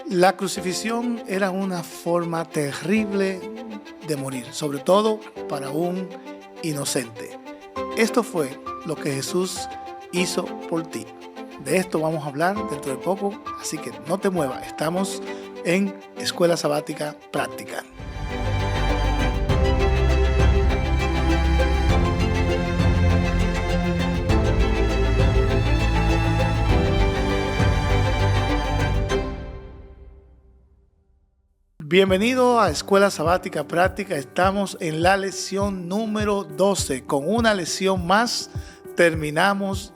La crucifixión era una forma terrible de morir, sobre todo para un inocente. Esto fue lo que Jesús hizo por ti. De esto vamos a hablar dentro de poco, así que no te muevas. Estamos en Escuela Sabática Práctica. Bienvenido a Escuela Sabática Práctica. Estamos en la lección número 12. Con una lección más terminamos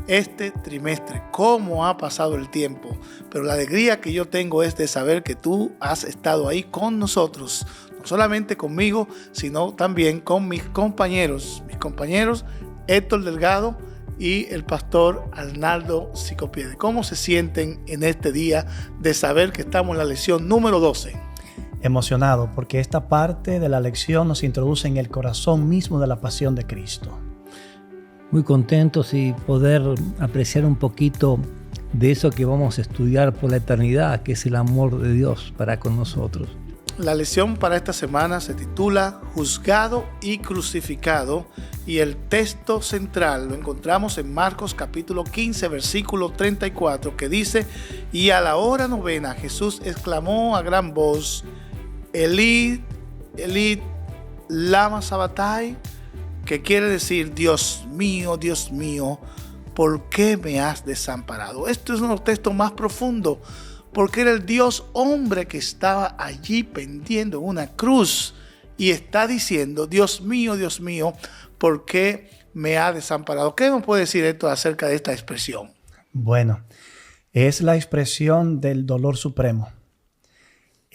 este trimestre. ¿Cómo ha pasado el tiempo? Pero la alegría que yo tengo es de saber que tú has estado ahí con nosotros. No solamente conmigo, sino también con mis compañeros. Mis compañeros Héctor Delgado y el pastor Arnaldo Sicopiede. ¿Cómo se sienten en este día de saber que estamos en la lección número 12? Emocionado porque esta parte de la lección nos introduce en el corazón mismo de la pasión de Cristo. Muy contentos y poder apreciar un poquito de eso que vamos a estudiar por la eternidad, que es el amor de Dios para con nosotros. La lección para esta semana se titula Juzgado y Crucificado, y el texto central lo encontramos en Marcos capítulo 15 versículo 34, que dice: y a la hora novena Jesús exclamó a gran voz: Elí, Elí, lama sabactai, que quiere decir: Dios mío, ¿por qué me has desamparado? Este es uno de los textos más profundos, porque era el Dios hombre que estaba allí pendiendo en una cruz y está diciendo: Dios mío, ¿por qué me has desamparado? ¿Qué nos puede decir esto acerca de esta expresión? Bueno, es la expresión del dolor supremo.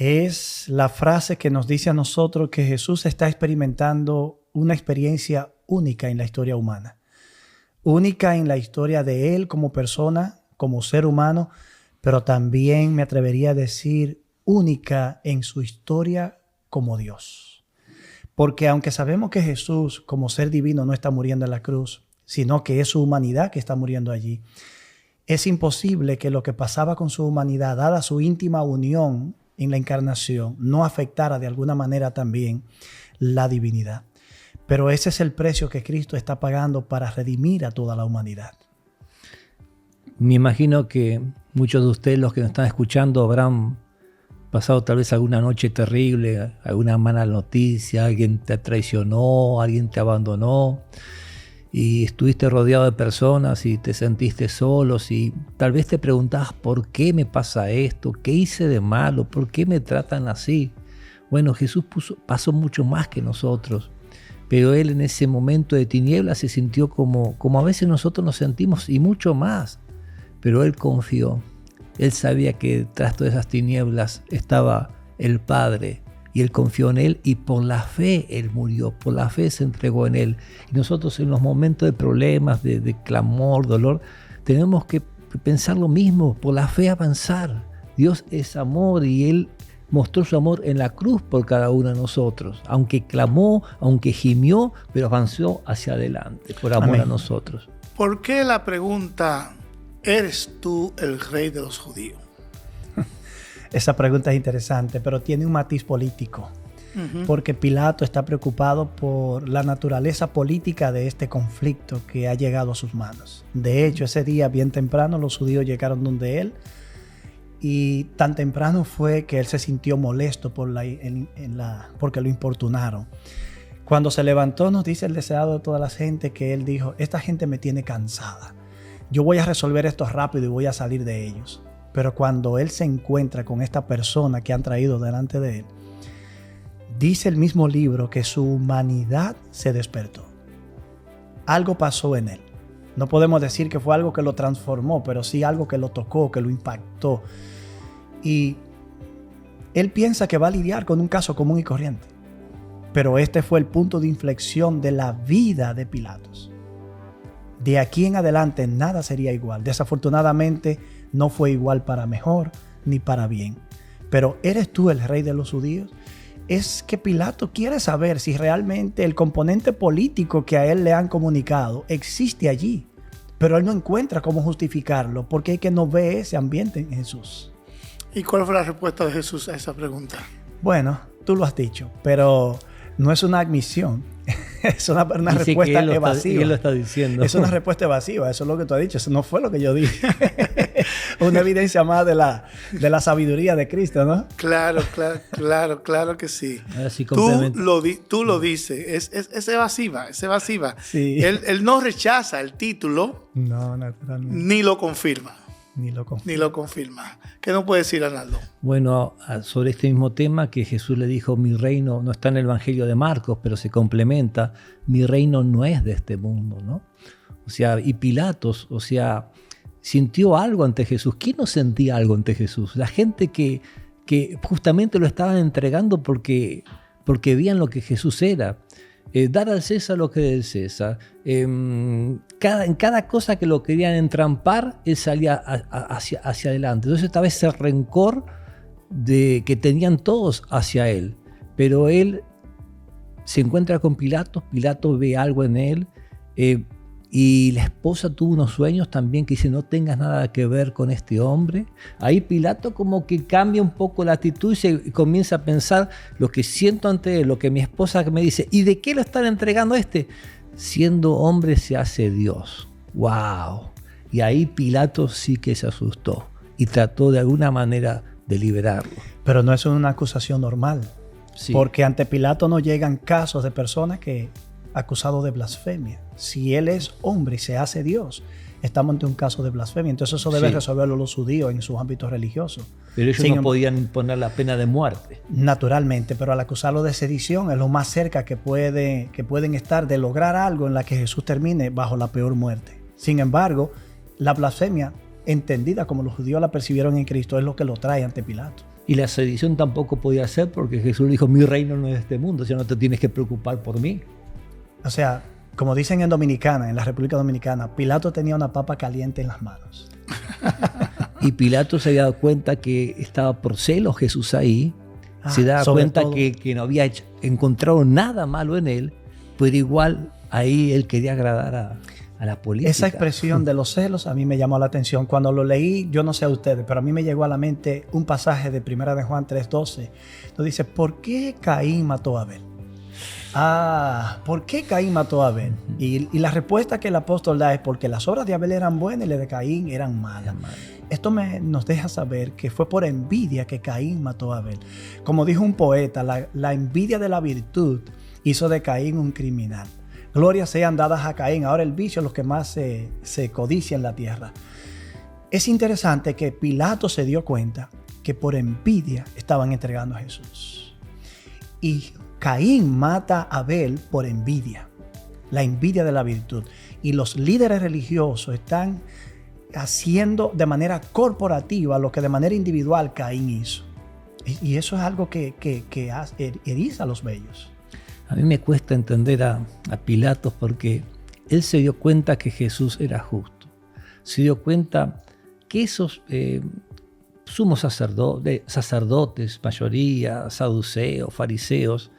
Es la frase que nos dice a nosotros que Jesús está experimentando una experiencia única en la historia humana. Única en la historia de Él como persona, como ser humano, pero también me atrevería a decir única en su historia como Dios. Porque aunque sabemos que Jesús como ser divino no está muriendo en la cruz, sino que es su humanidad que está muriendo allí, es imposible que lo que pasaba con su humanidad, dada su íntima unión en la encarnación, no afectara de alguna manera también la divinidad. Pero ese es el precio que Cristo está pagando para redimir a toda la humanidad. Me imagino que muchos de ustedes, los que nos están escuchando, habrán pasado tal vez alguna noche terrible, alguna mala noticia, alguien te traicionó, alguien te abandonó y estuviste rodeado de personas y te sentiste solos y tal vez te preguntabas: ¿por qué me pasa esto? ¿Qué hice de malo? ¿Por qué me tratan así? Bueno, Jesús pasó mucho más que nosotros, pero Él en ese momento de tinieblas se sintió como a veces nosotros nos sentimos y mucho más, pero Él confió. Él sabía que tras todas esas tinieblas estaba el Padre, y Él confió en Él, y por la fe Él murió, por la fe se entregó en Él. Y nosotros en los momentos de problemas, de clamor, dolor, tenemos que pensar lo mismo, por la fe avanzar. Dios es amor y Él mostró su amor en la cruz por cada uno de nosotros. Aunque clamó, aunque gimió, pero avanzó hacia adelante por amor Amén. a nosotros. ¿Por qué la pregunta: ¿eres tú el rey de los judíos? Esa pregunta es interesante, pero tiene un matiz político. Porque Pilato está preocupado por la naturaleza política de este conflicto que ha llegado a sus manos. De hecho, ese día bien temprano los judíos llegaron donde él, y tan temprano fue que él se sintió molesto porque lo importunaron. Cuando se levantó, nos dice el deseado de toda la gente que él dijo: esta gente me tiene cansada. Yo voy a resolver esto rápido y voy a salir de ellos. Pero cuando él se encuentra con esta persona que han traído delante de él, dice el mismo libro que su humanidad se despertó. Algo pasó en él. No podemos decir que fue algo que lo transformó, pero sí algo que lo tocó, que lo impactó. Y él piensa que va a lidiar con un caso común y corriente. Pero este fue el punto de inflexión de la vida de Pilatos. De aquí en adelante nada sería igual. Desafortunadamente no fue igual para mejor ni para bien. Pero ¿eres tú el rey de los judíos? Es que Pilato quiere saber si realmente el componente político que a él le han comunicado existe allí. Pero él no encuentra cómo justificarlo porque es que no ve ese ambiente en Jesús. ¿Y cuál fue la respuesta de Jesús a esa pregunta? Bueno, tú lo has dicho, pero no es una admisión. Es una Dice respuesta que evasiva. él lo está diciendo. Es una respuesta evasiva. Eso es lo que tú has dicho. Eso no fue lo que yo dije. Una evidencia más de la sabiduría de Cristo, ¿no? Claro que sí. Ahora sí, Tú lo dices. Es evasiva, es evasiva. Sí. Él no rechaza el título, No, naturalmente. ni lo confirma. Ni lo confirma. ¿Qué nos puede decir, Arnaldo? Bueno, sobre este mismo tema que Jesús le dijo, mi reino no está en el Evangelio de Marcos, pero se complementa, mi reino no es de este mundo, ¿no? O sea, y Pilatos, o sea, sintió algo ante Jesús. ¿Quién no sentía algo ante Jesús? La gente que justamente lo estaban entregando porque veían lo que Jesús era. Dar al César lo que es del César. En cada cosa que lo querían entrampar, él salía hacia adelante. Entonces estaba ese rencor que tenían todos hacia él. Pero él se encuentra con Pilato, Pilato ve algo en él, y la esposa tuvo unos sueños también que dice, no tengas nada que ver con este hombre. Ahí Pilato como que cambia un poco la actitud y comienza a pensar lo que siento ante él, lo que mi esposa me dice, ¿y de qué lo están entregando a este? Siendo hombre se hace Dios. ¡Wow! Y ahí Pilato sí que se asustó y trató de alguna manera de liberarlo. Pero no es una acusación normal. Sí. Porque ante Pilato no llegan casos de personas que acusados de blasfemia. Si él es hombre y se hace Dios, estamos ante un caso de blasfemia. Entonces eso debe resolverlo los judíos en sus ámbitos religiosos. Pero ellos no podían imponer la pena de muerte. Naturalmente, pero al acusarlo de sedición es lo más cerca que pueden estar de lograr algo en la que Jesús termine bajo la peor muerte. Sin embargo, la blasfemia, entendida como los judíos la percibieron en Cristo, es lo que lo trae ante Pilato. Y la sedición tampoco podía ser porque Jesús dijo, mi reino no es de este mundo, o sea, no te tienes que preocupar por mí. O sea, como dicen en Dominicana, en la República Dominicana, Pilato tenía una papa caliente en las manos. Y Pilato se había dado cuenta que estaba por celos Jesús ahí. Se daba cuenta que no había encontrado nada malo en él, pero igual ahí él quería agradar a la política. Esa expresión de los celos a mí me llamó la atención. Cuando lo leí, yo no sé a ustedes, pero a mí me llegó a la mente un pasaje de 1 de Juan 3:12. Nos dice, ¿por qué Caín mató a Abel? ¿Por qué Caín mató a Abel? Y la respuesta que el apóstol da es porque las obras de Abel eran buenas y las de Caín eran malas. Esto nos deja saber que fue por envidia que Caín mató a Abel. Como dijo un poeta, la envidia de la virtud hizo de Caín un criminal. Glorias sean dadas a Caín. Ahora el vicio es lo que más se codicia en la tierra. Es interesante que Pilato se dio cuenta que por envidia estaban entregando a Jesús. Y Caín mata a Abel por envidia, la envidia de la virtud. Y los líderes religiosos están haciendo de manera corporativa lo que de manera individual Caín hizo. Y eso es algo que eriza los vellos. A mí me cuesta entender a Pilatos porque él se dio cuenta que Jesús era justo. Se dio cuenta que esos sumos sacerdotes, mayoría, saduceos, fariseos,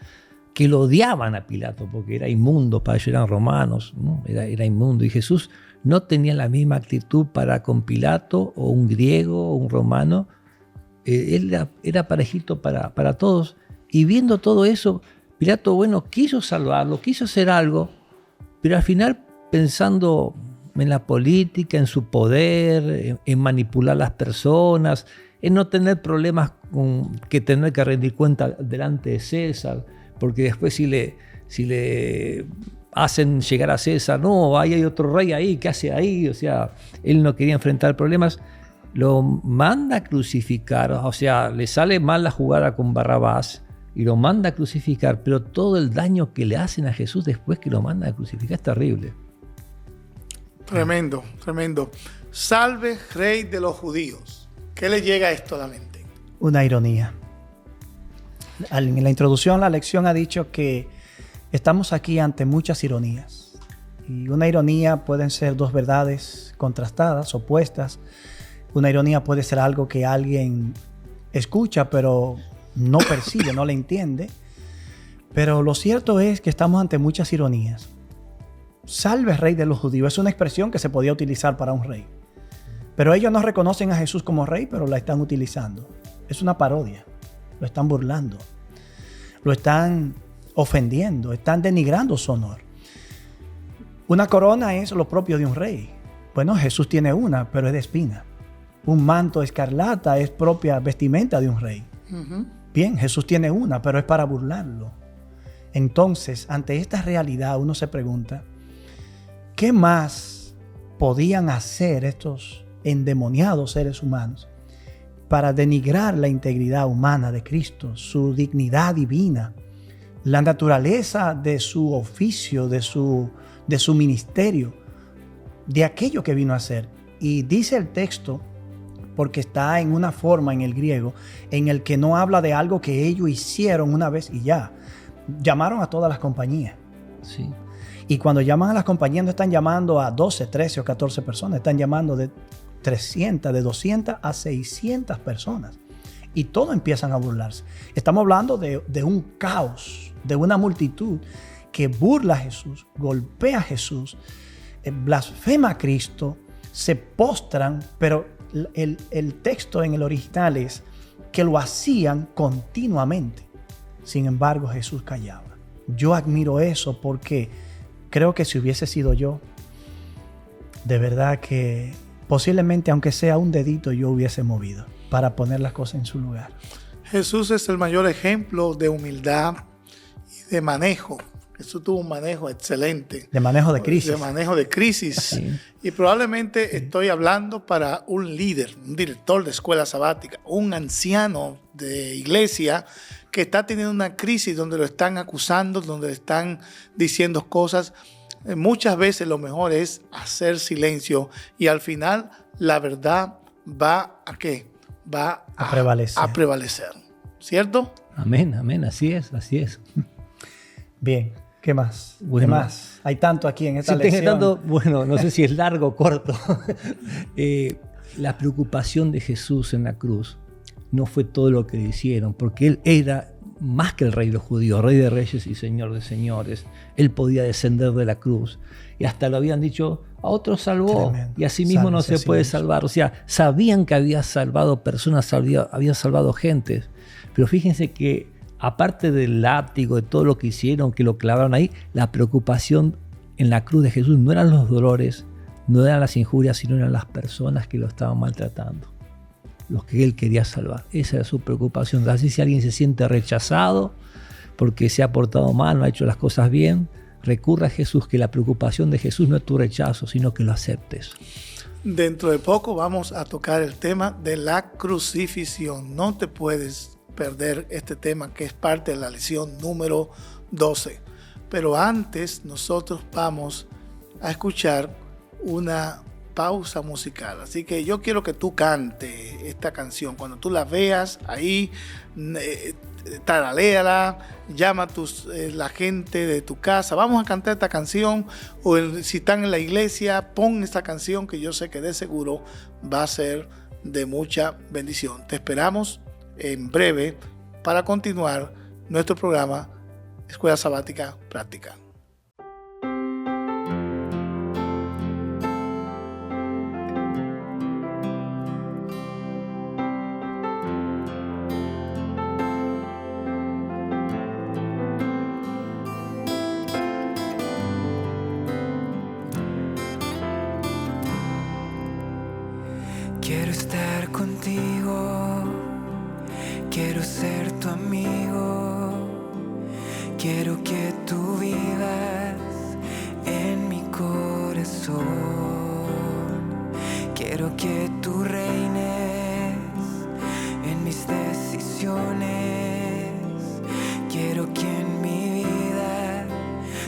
que lo odiaban a Pilato porque era inmundo, para ellos eran romanos, ¿no? Era inmundo. Y Jesús no tenía la misma actitud para con Pilato o un griego o un romano. Él era parejito para todos. Y viendo todo eso, Pilato, quiso salvarlo, quiso hacer algo, pero al final pensando en la política, en su poder, en manipular las personas, en no tener problemas con que tener que rendir cuenta delante de César, porque después si le hacen llegar a César, no, ahí hay otro rey ahí, ¿qué hace ahí? O sea, él no quería enfrentar problemas, lo manda a crucificar, o sea, le sale mal la jugada con Barrabás y lo manda a crucificar, pero todo el daño que le hacen a Jesús después que lo manda a crucificar es terrible. Tremendo, tremendo. Salve, Rey de los judíos. ¿Qué le llega a esto a la mente? Una ironía. En la introducción la lección ha dicho que estamos aquí ante muchas ironías. Y una ironía pueden ser dos verdades contrastadas, opuestas. Una ironía puede ser algo que alguien escucha pero no percibe, no le entiende. Pero lo cierto es que estamos ante muchas ironías. Salve, Rey de los judíos, es una expresión que se podía utilizar para un rey. Pero ellos no reconocen a Jesús como rey, pero la están utilizando. es una parodia. Lo están burlando. Lo están ofendiendo. Están denigrando su honor. Una corona es lo propio de un rey. Bueno, Jesús tiene una, pero es de espina. Un manto escarlata es propia vestimenta de un rey. Bien, Jesús tiene una, pero es para burlarlo. Entonces, ante esta realidad, uno se pregunta, ¿qué más podían hacer estos endemoniados seres humanos para denigrar la integridad humana de Cristo, su dignidad divina, la naturaleza de su oficio, de su ministerio, de aquello que vino a hacer? Y dice el texto, porque está en una forma en el griego, en el que no habla de algo que ellos hicieron una vez y ya. Llamaron a todas las compañías. Sí. Y cuando llaman a las compañías no están llamando a 12, 13 o 14 personas, están llamando de 300, de 200 a 600 personas. Y todos empiezan a burlarse. Estamos hablando de un caos, de una multitud que burla a Jesús, golpea a Jesús, blasfema a Cristo, se postran, pero el texto en el original es que lo hacían continuamente. Sin embargo, Jesús callaba. Yo admiro eso porque creo que si hubiese sido yo, de verdad que posiblemente, aunque sea un dedito, yo hubiese movido para poner las cosas en su lugar. Jesús es el mayor ejemplo de humildad y de manejo. Jesús tuvo un manejo excelente. De manejo de crisis. De manejo de crisis. Sí. Y probablemente estoy hablando para un líder, un director de escuela sabática, un anciano de iglesia que está teniendo una crisis donde lo están acusando, donde le están diciendo cosas. Muchas veces lo mejor es hacer silencio y al final la verdad va a ¿qué? Va a prevalecer. ¿Cierto? Amén, amén. Así es, así es. Bien. ¿Qué más? Bueno, ¿Qué más? Hay tanto aquí en esta lección. Bueno, no sé si es largo o corto. La preocupación de Jesús en la cruz no fue todo lo que le hicieron, porque Él era más que el rey de los judíos, rey de reyes y señor de señores. Él podía descender de la cruz. Y hasta lo habían dicho, a otros salvó. Tremendo. Y a sí mismo no se puede salvar. O sea, sabían que había salvado personas, había salvado gentes. Pero fíjense que aparte del látigo, de todo lo que hicieron, que lo clavaron ahí, la preocupación en la cruz de Jesús no eran los dolores, no eran las injurias, sino eran las personas que lo estaban maltratando, los que Él quería salvar. Esa era su preocupación. Así si alguien se siente rechazado porque se ha portado mal, no ha hecho las cosas bien, recurra a Jesús, que la preocupación de Jesús no es tu rechazo, sino que lo aceptes. Dentro de poco vamos a tocar el tema de la crucifixión. No te puedes perder este tema, que es parte de la lección número 12. Pero antes nosotros vamos a escuchar una pausa musical. Así que yo quiero que tú cantes esta canción. Cuando tú la veas ahí, taraléala, llama a la gente de tu casa. Vamos a cantar esta canción. O si están en la iglesia, pon esta canción que yo sé que de seguro va a ser de mucha bendición. Te esperamos en breve para continuar nuestro programa Escuela Sabática Práctica. Quiero estar contigo, quiero ser tu amigo, quiero que tú vivas en mi corazón, quiero que tú reines en mis decisiones, quiero que en mi vida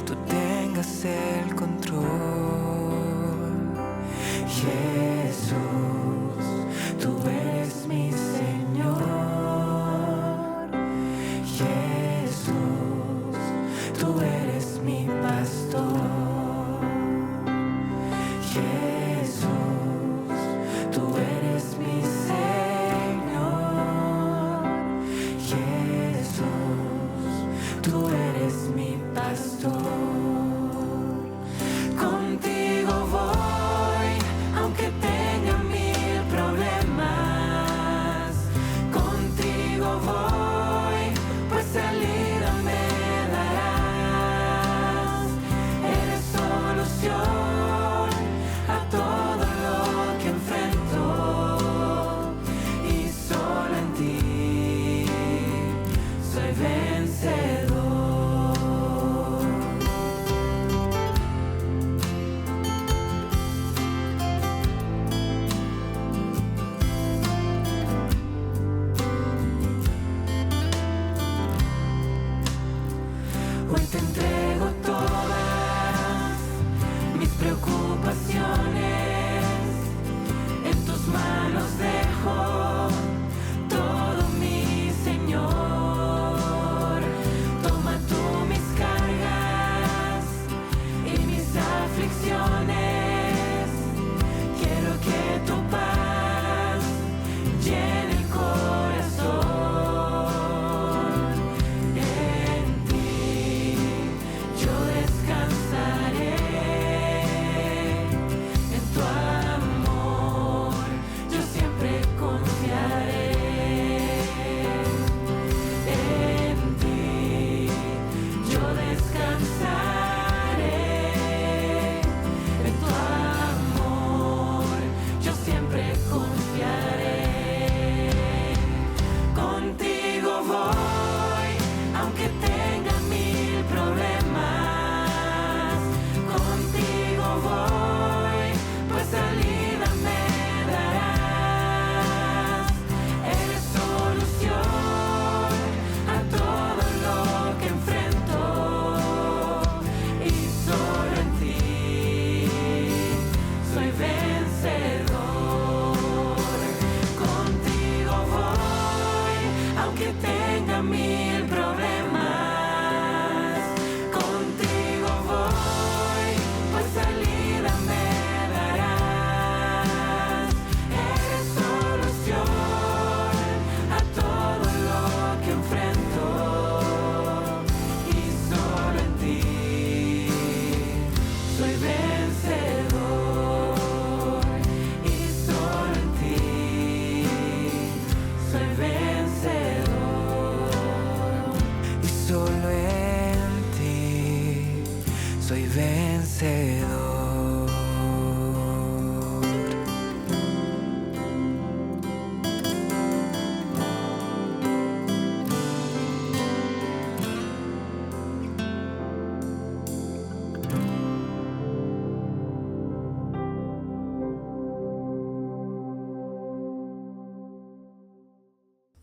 tú tengas el control. Jesús, tú eres mi Señor. Jesús,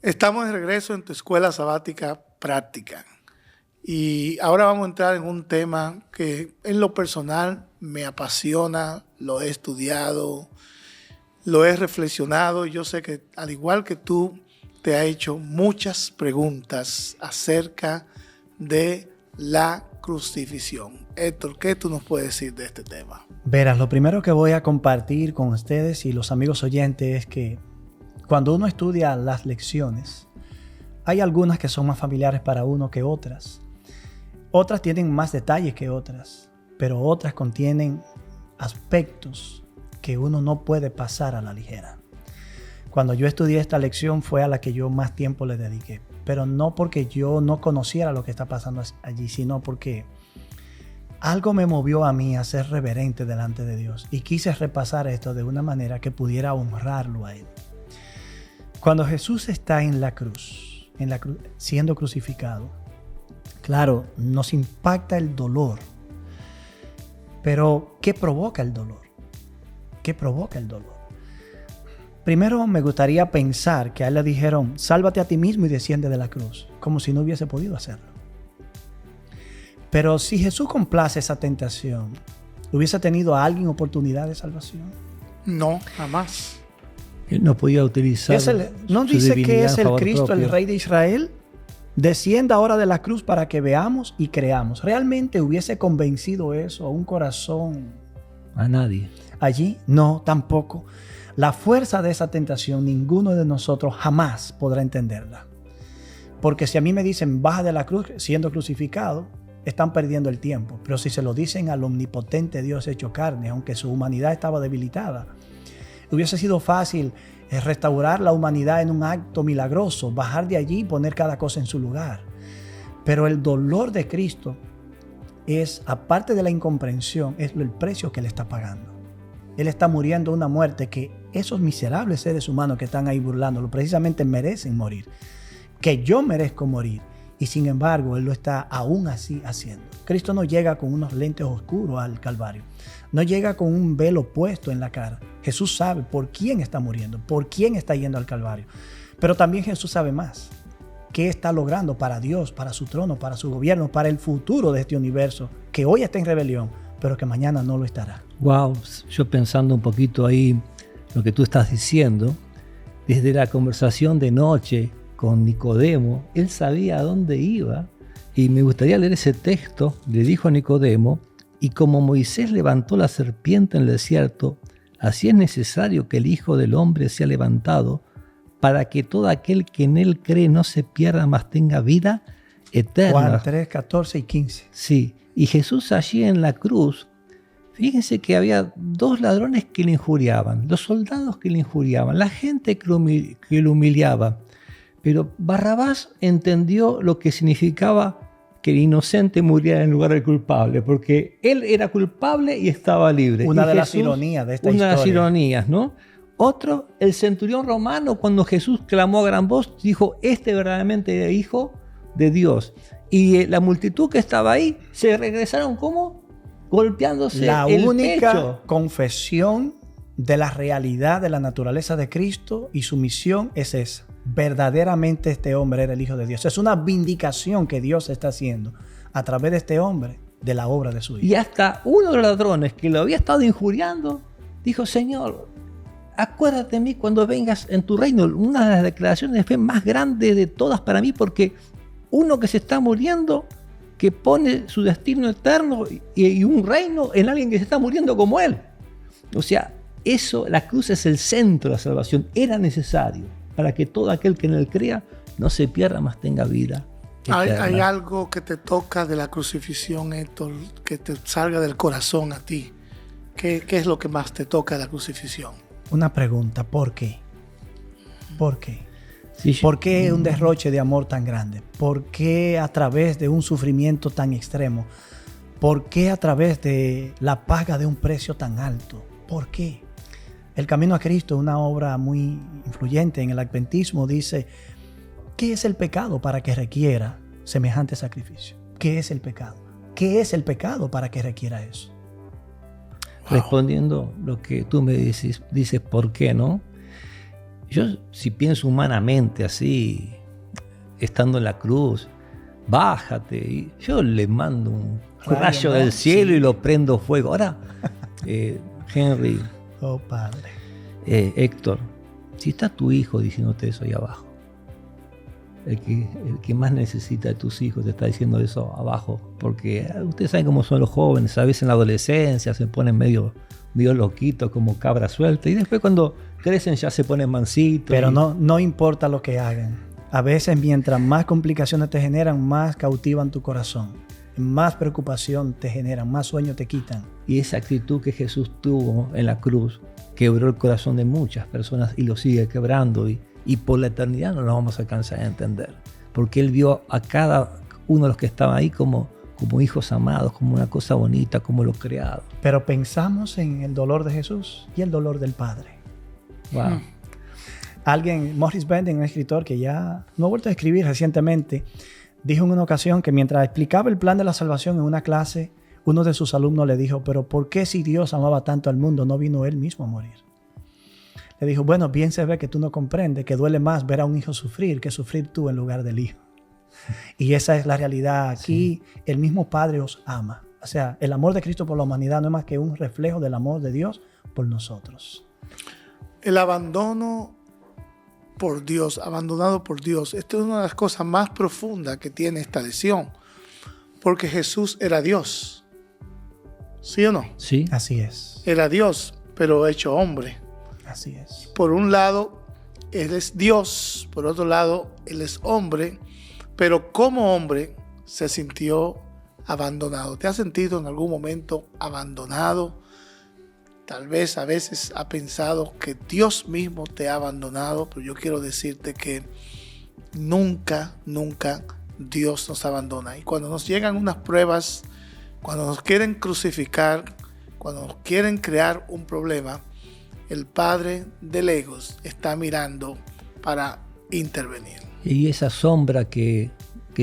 Estamos de regreso en tu escuela sabática práctica. Y ahora vamos a entrar en un tema que en lo personal me apasiona, lo he estudiado, lo he reflexionado. Yo sé que al igual que tú, te ha hecho muchas preguntas acerca de la crucifixión. Héctor, ¿qué tú nos puedes decir de este tema? Verás, lo primero que voy a compartir con ustedes y los amigos oyentes es que cuando uno estudia las lecciones, hay algunas que son más familiares para uno que otras. Otras tienen más detalles que otras, pero otras contienen aspectos que uno no puede pasar a la ligera. Cuando yo estudié esta lección fue a la que yo más tiempo le dediqué, pero no porque yo no conociera lo que está pasando allí, sino porque algo me movió a mí a ser reverente delante de Dios y quise repasar esto de una manera que pudiera honrarlo a Él. Cuando Jesús está en la cruz, siendo crucificado, claro, nos impacta el dolor. Pero, ¿qué provoca el dolor? ¿Qué provoca el dolor? Primero me gustaría pensar que a él le dijeron, sálvate a ti mismo y desciende de la cruz, como si no hubiese podido hacerlo. Pero si Jesús complace esa tentación, ¿hubiese tenido a alguien oportunidad de salvación? No, jamás. Él no podía utilizar. ¿No dice que es el Cristo, el Rey de Israel? Descienda ahora de la cruz para que veamos y creamos. ¿Realmente hubiese convencido eso a un corazón? A nadie. Allí, no, tampoco. La fuerza de esa tentación, ninguno de nosotros jamás podrá entenderla. Porque si a mí me dicen, baja de la cruz siendo crucificado, están perdiendo el tiempo. Pero si se lo dicen al omnipotente Dios hecho carne, aunque su humanidad estaba debilitada, hubiese sido fácil restaurar la humanidad en un acto milagroso, bajar de allí y poner cada cosa en su lugar. Pero el dolor de Cristo es, aparte de la incomprensión, es el precio que Él está pagando. Él está muriendo una muerte que esos miserables seres humanos que están ahí burlándolo precisamente merecen morir. Que yo merezco morir. Y sin embargo, Él lo está aún así haciendo. Cristo no llega con unos lentes oscuros al Calvario. No llega con un velo puesto en la cara. Jesús sabe por quién está muriendo, por quién está yendo al Calvario. Pero también Jesús sabe más. ¿Qué está logrando para Dios, para su trono, para su gobierno, para el futuro de este universo que hoy está en rebelión, pero que mañana no lo estará? Wow, yo pensando un poquito ahí lo que tú estás diciendo, desde la conversación de noche con Nicodemo, él sabía a dónde iba y me gustaría leer ese texto. Le dijo a Nicodemo, y como Moisés levantó la serpiente en el desierto, así es necesario que el Hijo del Hombre sea levantado para que todo aquel que en él cree no se pierda, mas tenga vida eterna. Juan 3, 14 y 15. Sí, y Jesús allí en la cruz, fíjense que había dos ladrones que le injuriaban, los soldados que le injuriaban, la gente que lo humillaba. Pero Barrabás entendió lo que significaba que el inocente muriera en lugar del culpable, porque él era culpable y estaba libre. Una y de Jesús, las ironías de esta historia. Una de las ironías, ¿no? Otro, el centurión romano, cuando Jesús clamó a gran voz, dijo, este verdaderamente era hijo de Dios. Y la multitud que estaba ahí se regresaron como golpeándose la el única pecho. confesión de la realidad de la naturaleza de Cristo y su misión es esa. Verdaderamente este hombre era el Hijo de Dios. Es una vindicación que Dios está haciendo a través de este hombre de la obra de su Hijo. Y hasta uno de los ladrones que lo había estado injuriando dijo, Señor, acuérdate de mí cuando vengas en tu reino. Una de las declaraciones de fe más grandes de todas para mí, porque uno que se está muriendo, que pone su destino eterno y un reino en alguien que se está muriendo como él. O sea, eso, la cruz es el centro de la salvación. Era necesario para que todo aquel que en él crea no se pierda, más tenga vida eterna. ¿Hay algo que te toca de la crucifixión, Héctor, que te salga del corazón a ti? ¿Qué es lo que más te toca de la crucifixión? Una pregunta, ¿por qué? ¿Por qué? Sí, ¿Por qué un derroche de amor tan grande? ¿Por qué a través de un sufrimiento tan extremo? ¿Por qué a través de la paga de un precio tan alto? ¿Por qué? El Camino a Cristo, una obra muy influyente en el adventismo, dice, ¿qué es el pecado para que requiera semejante sacrificio? ¿Qué es el pecado? ¿Qué es el pecado para que requiera eso? Respondiendo lo que tú me dices, ¿por qué no? Yo, si pienso humanamente así, estando en la cruz, bájate. Y yo le mando un rayo del cielo y lo prendo fuego. Ahora, Henry, Oh, Padre. Héctor, si está tu hijo diciéndote eso ahí abajo, el que más necesita de tus hijos te está diciendo eso abajo, porque ustedes saben cómo son los jóvenes, a veces en la adolescencia se ponen medio loquitos como cabra suelta, y después cuando crecen ya se ponen mansitos. Pero no importa lo que hagan. A veces mientras más complicaciones te generan, más cautivan tu corazón. Más preocupación te generan, más sueño te quitan. Y esa actitud que Jesús tuvo en la cruz quebró el corazón de muchas personas y lo sigue quebrando. Y por la eternidad no lo vamos a alcanzar a entender. Porque Él vio a cada uno de los que estaban ahí como hijos amados, como una cosa bonita, como lo creado. Pero pensamos en el dolor de Jesús y el dolor del Padre. Wow. Morris Bending, un escritor que ya no ha vuelto a escribir recientemente, dijo en una ocasión que mientras explicaba el plan de la salvación en una clase, uno de sus alumnos le dijo, pero ¿por qué si Dios amaba tanto al mundo no vino Él mismo a morir? Le dijo, bueno, bien se ve que tú no comprendes que duele más ver a un hijo sufrir que sufrir tú en lugar del hijo. Y esa es la realidad. Aquí el mismo Padre os ama. O sea, el amor de Cristo por la humanidad no es más que un reflejo del amor de Dios por nosotros. El abandono por Dios, abandonado por Dios. Esto es una de las cosas más profundas que tiene esta lección. Porque Jesús era Dios. ¿Sí o no? Sí. Así es. Era Dios, pero hecho hombre. Así es. Por un lado, Él es Dios. Por otro lado, Él es hombre. Pero como hombre, se sintió abandonado. ¿Te has sentido en algún momento abandonado? Tal vez a veces ha pensado que Dios mismo te ha abandonado, pero yo quiero decirte que nunca Dios nos abandona. Y cuando nos llegan unas pruebas, cuando nos quieren crucificar, cuando nos quieren crear un problema, el Padre de lejos está mirando para intervenir. Y esa sombra que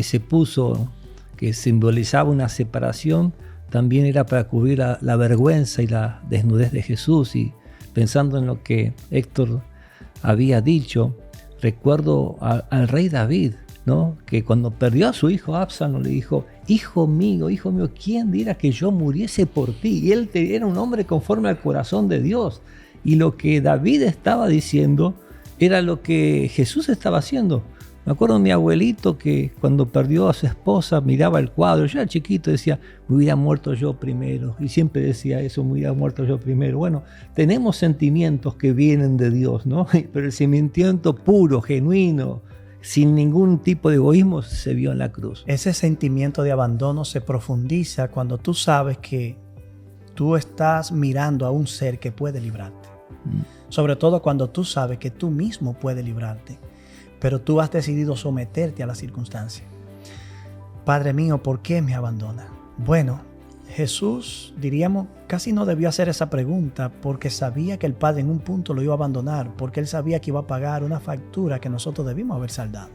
se puso, que simbolizaba una separación, también era para cubrir la vergüenza y la desnudez de Jesús. Y pensando en lo que Héctor había dicho, recuerdo al rey David, ¿no? Que cuando perdió a su hijo Absalón le dijo, hijo mío, ¿quién diera que yo muriese por ti? Y él era un hombre conforme al corazón de Dios. Y lo que David estaba diciendo era lo que Jesús estaba haciendo. Me acuerdo de mi abuelito que cuando perdió a su esposa miraba el cuadro. Yo era chiquito y decía, me hubiera muerto yo primero. Y siempre decía eso, me hubiera muerto yo primero. Bueno, tenemos sentimientos que vienen de Dios, ¿no? Pero el sentimiento puro, genuino, sin ningún tipo de egoísmo, se vio en la cruz. Ese sentimiento de abandono se profundiza cuando tú sabes que tú estás mirando a un ser que puede librarte. Sobre todo cuando tú sabes que tú mismo puedes librarte, pero tú has decidido someterte a la circunstancia. Padre mío, ¿por qué me abandona? Bueno, Jesús, diríamos, casi no debió hacer esa pregunta porque sabía que el Padre en un punto lo iba a abandonar, porque Él sabía que iba a pagar una factura que nosotros debimos haber saldado.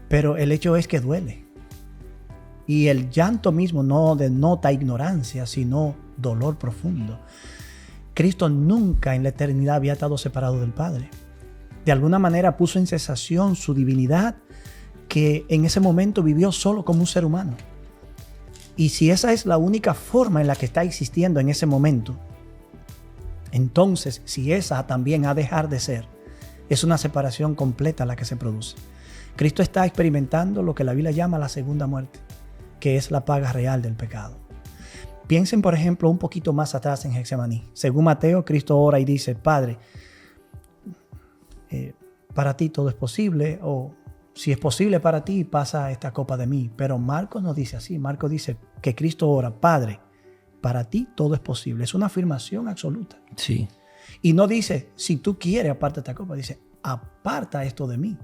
Pero el hecho es que duele. Y el llanto mismo no denota ignorancia, sino dolor profundo. Cristo nunca en la eternidad había estado separado del Padre. De alguna manera puso en cesación su divinidad, que en ese momento vivió solo como un ser humano. Y si esa es la única forma en la que está existiendo en ese momento, entonces si esa también ha de dejar de ser, es una separación completa la que se produce. Cristo está experimentando lo que la Biblia llama la segunda muerte, que es la paga real del pecado. Piensen, por ejemplo, un poquito más atrás en Getsemaní. Según Mateo, Cristo ora y dice, Padre, para ti todo es posible, o si es posible para ti, pasa esta copa de mí. Pero Marcos no dice así. Marcos dice que Cristo ora, Padre, para ti todo es posible. Es una afirmación absoluta. Sí. Y no dice, si tú quieres, aparta esta copa. Dice, aparta esto de mí.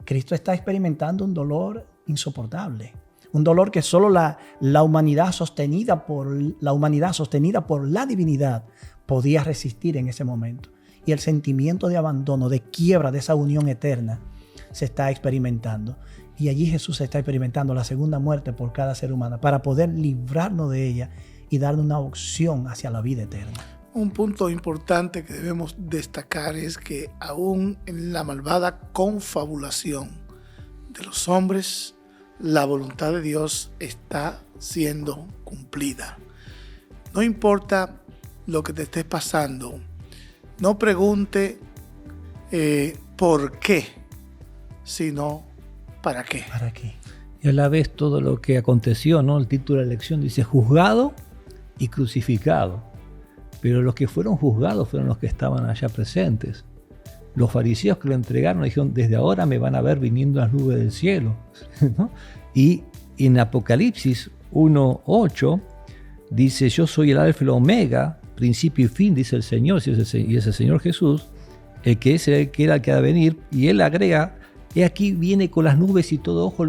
Cristo está experimentando un dolor insoportable. Un dolor que solo la humanidad sostenida por la divinidad podía resistir en ese momento. Y el sentimiento de abandono, de quiebra de esa unión eterna se está experimentando. Y allí Jesús está experimentando la segunda muerte por cada ser humano para poder librarnos de ella y darle una opción hacia la vida eterna. Un punto importante que debemos destacar es que aún en la malvada confabulación de los hombres, la voluntad de Dios está siendo cumplida. No importa lo que te esté pasando, no pregunte por qué, sino para qué. ¿Para qué? Y a la vez todo lo que aconteció, ¿no? El título de la lección dice juzgado y crucificado. Pero los que fueron juzgados fueron los que estaban allá presentes. Los fariseos que lo entregaron dijeron, desde ahora me van a ver viniendo las nubes del cielo, ¿no? Y en Apocalipsis 1:8 dice, yo soy el alfa y el omega, principio y fin, dice el Señor, y es el Señor Jesús, el que es el que era el que ha de venir, y él agrega, he aquí viene con las nubes y todo ojo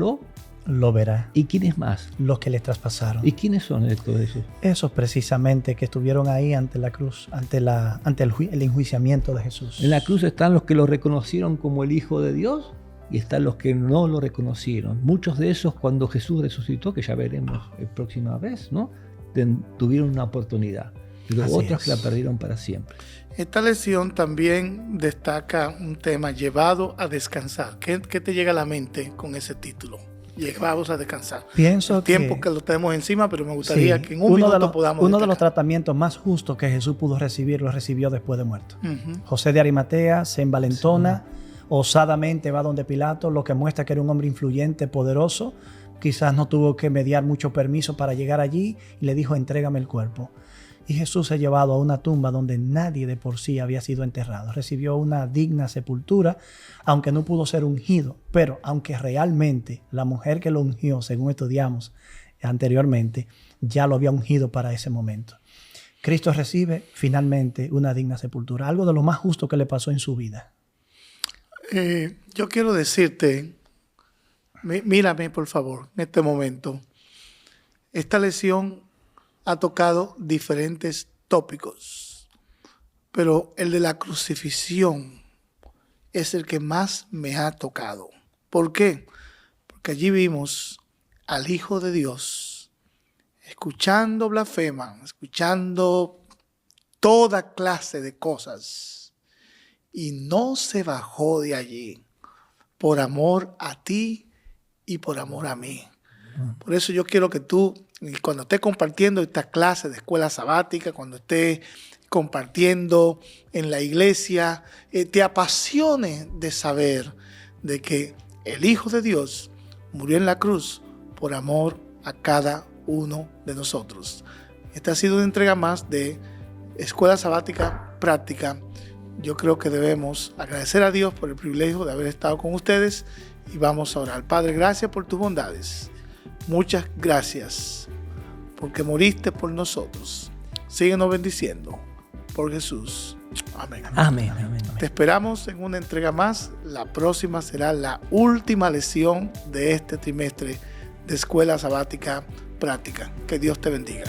lo verá. ¿Y quiénes más? Los que les traspasaron. ¿Y quiénes son todos esos? Esos precisamente que estuvieron ahí ante la cruz, ante el enjuiciamiento de Jesús. En la cruz están los que lo reconocieron como el Hijo de Dios y están los que no lo reconocieron. Muchos de esos cuando Jesús resucitó, que ya veremos la próxima vez, ¿no? Tuvieron una oportunidad, pero Así otros es. que la perdieron para siempre. Esta lección también destaca un tema, llevado a descansar. ¿Qué te llega a la mente con ese título? Llevados a descansar. Pienso El tiempo que lo tenemos encima, pero me gustaría sí, que en un minuto podamos uno de los destacar. tratamientos más justos que Jesús pudo recibir, lo recibió después de muerto. Ujú. José de Arimatea se envalentona, osadamente va donde Pilato, lo que muestra que era un hombre influyente, poderoso. Quizás no tuvo que mediar mucho permiso para llegar allí y le dijo, entrégame el cuerpo. Y Jesús se ha llevado a una tumba donde nadie de por sí había sido enterrado. Recibió una digna sepultura, aunque no pudo ser ungido. Pero aunque realmente la mujer que lo ungió, según estudiamos anteriormente, ya lo había ungido para ese momento. Cristo recibe finalmente una digna sepultura, algo de lo más justo que le pasó en su vida. Yo quiero decirte, mírame por favor, en este momento. Esta lección ha tocado diferentes tópicos, pero el de la crucifixión es el que más me ha tocado. ¿Por qué? Porque allí vimos al Hijo de Dios escuchando blasfema, escuchando toda clase de cosas, y no se bajó de allí por amor a ti y por amor a mí. Por eso yo quiero que tú, cuando estés compartiendo estas clases de escuela sabática, cuando estés compartiendo en la iglesia, te apasione de saber de que el Hijo de Dios murió en la cruz por amor a cada uno de nosotros. Esta ha sido una entrega más de Escuela Sabática Práctica. Yo creo que debemos agradecer a Dios por el privilegio de haber estado con ustedes y vamos a orar. Padre, gracias por tus bondades. Muchas gracias porque moriste por nosotros. Síguenos bendiciendo por Jesús. Amén. Amén, amén, amén. Te esperamos en una entrega más. La próxima será la última lección de este trimestre de Escuela Sabática Práctica. Que Dios te bendiga.